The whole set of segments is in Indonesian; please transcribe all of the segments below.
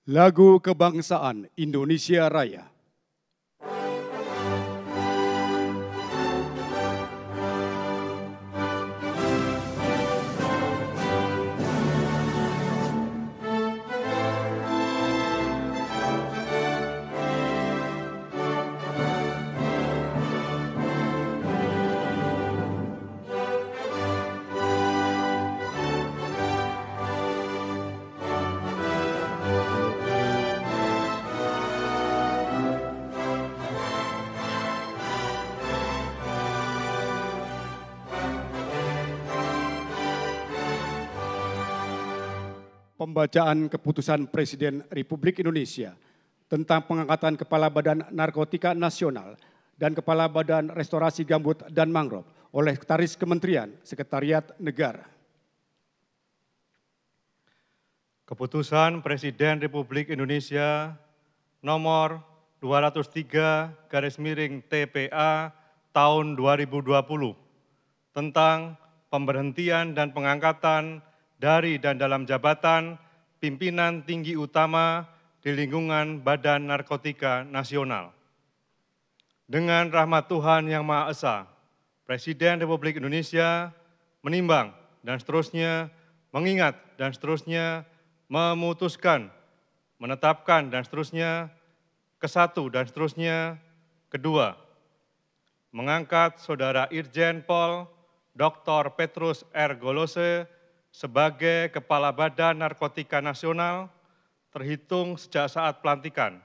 Lagu Kebangsaan Indonesia Raya. Pembacaan Keputusan Presiden Republik Indonesia tentang pengangkatan Kepala Badan Narkotika Nasional dan Kepala Badan Restorasi Gambut dan Mangrove oleh Sekretaris Kementerian Sekretariat Negara. Keputusan Presiden Republik Indonesia nomor 203/TPA tahun 2020 tentang pemberhentian dan pengangkatan dari dan dalam jabatan pimpinan tinggi utama di lingkungan Badan Narkotika Nasional. Dengan rahmat Tuhan Yang Maha Esa, Presiden Republik Indonesia menimbang dan seterusnya mengingat dan seterusnya memutuskan, menetapkan dan seterusnya kesatu dan seterusnya kedua, mengangkat Saudara Irjen Pol Dr. Petrus R. Golose sebagai Kepala Badan Narkotika Nasional terhitung sejak saat pelantikan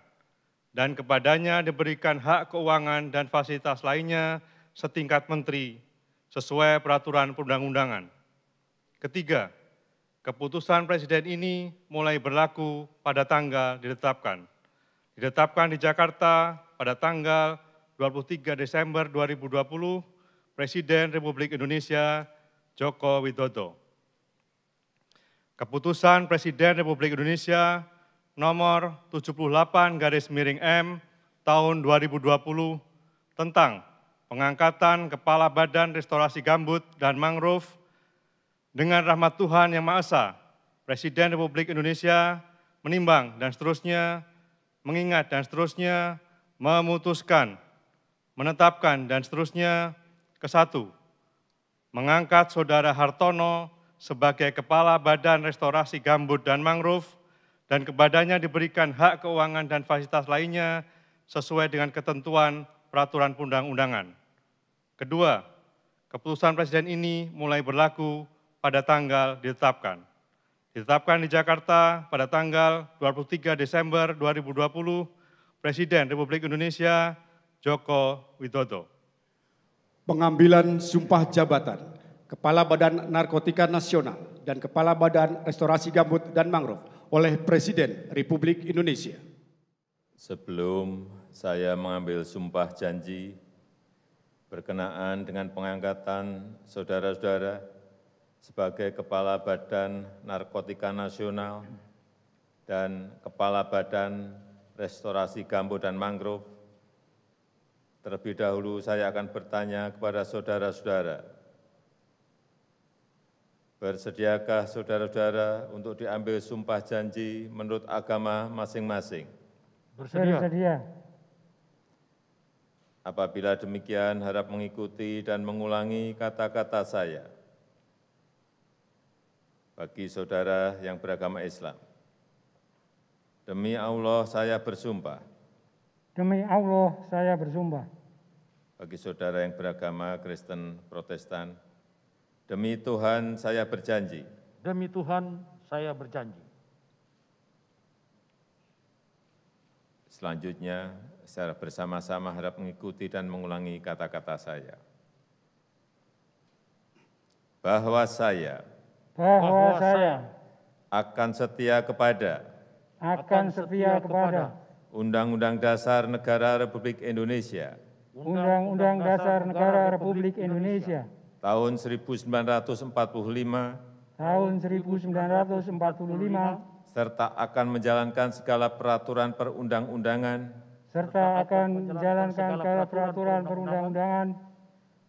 dan kepadanya diberikan hak keuangan dan fasilitas lainnya setingkat menteri sesuai peraturan perundang-undangan. Ketiga, keputusan Presiden ini mulai berlaku pada tanggal ditetapkan. Ditetapkan di Jakarta pada tanggal 23 Desember 2020, Presiden Republik Indonesia Joko Widodo. Keputusan Presiden Republik Indonesia nomor 78/M tahun 2020 tentang pengangkatan Kepala Badan Restorasi Gambut dan Mangrove. Dengan rahmat Tuhan Yang Maha Esa, Presiden Republik Indonesia menimbang dan seterusnya mengingat dan seterusnya memutuskan, menetapkan dan seterusnya kesatu, mengangkat Saudara Hartono sebagai Kepala Badan Restorasi Gambut dan Mangrove dan kepadanya diberikan hak keuangan dan fasilitas lainnya sesuai dengan ketentuan peraturan perundang-undangan. Kedua, keputusan Presiden ini mulai berlaku pada tanggal ditetapkan. Ditetapkan di Jakarta pada tanggal 23 Desember 2020, Presiden Republik Indonesia Joko Widodo. Pengambilan sumpah jabatan Kepala Badan Narkotika Nasional dan Kepala Badan Restorasi Gambut dan Mangrove oleh Presiden Republik Indonesia. Sebelum saya mengambil sumpah janji berkenaan dengan pengangkatan saudara-saudara sebagai Kepala Badan Narkotika Nasional dan Kepala Badan Restorasi Gambut dan Mangrove, terlebih dahulu saya akan bertanya kepada saudara-saudara, bersediakah saudara-saudara untuk diambil sumpah janji menurut agama masing-masing? Bersedia. Apabila demikian, harap mengikuti dan mengulangi kata-kata saya. Bagi saudara yang beragama Islam, demi Allah saya bersumpah. Demi Allah saya bersumpah. Bagi saudara yang beragama Kristen Protestan, demi Tuhan saya berjanji. Demi Tuhan saya berjanji. Selanjutnya, secara bersama-sama harap mengikuti dan mengulangi kata-kata saya. Bahwa saya akan setia kepada Undang-Undang Dasar Negara Republik Indonesia. Undang-Undang Dasar Negara Republik Indonesia. Tahun 1945. Serta akan menjalankan segala peraturan perundang-undangan.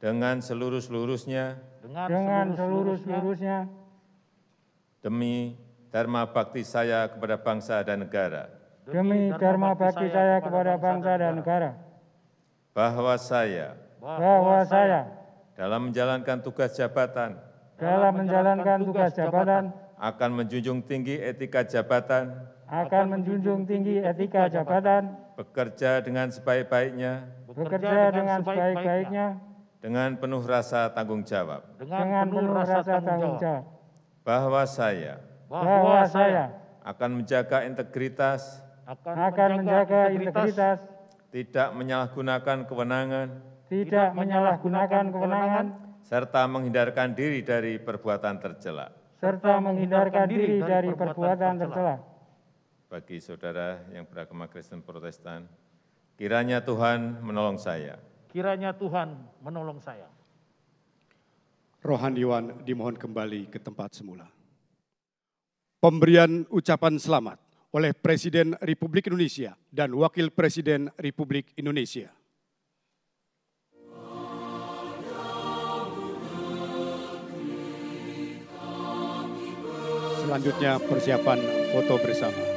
Dengan seluruh-seluruhnya. Demi dharma bakti saya kepada bangsa dan negara, demi dharma bakti saya kepada bangsa dan negara, bahwa saya dalam menjalankan tugas jabatan akan menjunjung tinggi etika jabatan, bekerja dengan sebaik-baiknya, dengan penuh rasa tanggung jawab, bahwa saya akan menjaga integritas, tidak menyalahgunakan kewenangan, serta menghindarkan diri dari perbuatan tercela. Bagi saudara yang beragama Kristen Protestan, kiranya Tuhan menolong saya. Rohaniwan dimohon kembali ke tempat semula. Pemberian ucapan selamat oleh Presiden Republik Indonesia dan Wakil Presiden Republik Indonesia. Selanjutnya persiapan foto bersama.